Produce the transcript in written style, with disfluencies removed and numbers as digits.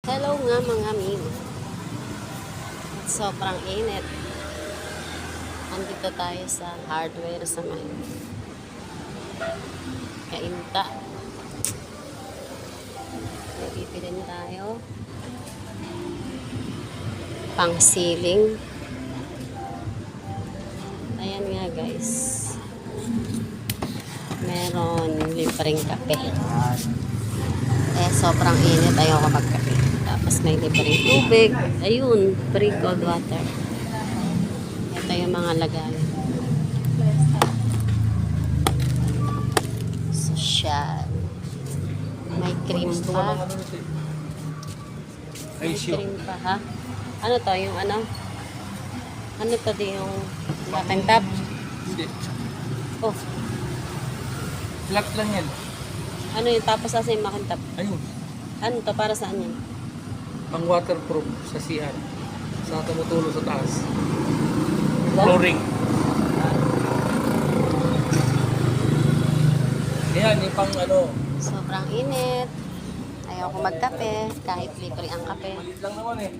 Hello nga mga amigo. At sobrang init. Andito tayo sa hardware sa may Kainta. May bibilin tayo. Pang ceiling. Ayan nga guys. Meron libreng kape. Sobrang init. Ayoko magkape. Tapos may libreng tubig. Ayun, free cold water. Ito yung mga lagay. Social. May cream pa. May cream pa ha. Ano to? Yung ano? Ano to di yung makintab? Hindi. Oh. Flat lang yan. Ano yung tapos asa yung makintab? Ayun. Ano to? Para saan yan? Pang waterproof sa CR. Sa tumutulo sa taas. Flooring. Yan, yung pang ano. Sobrang init. Ayoko magkape kahit libre ang kape. Malit lang naman eh.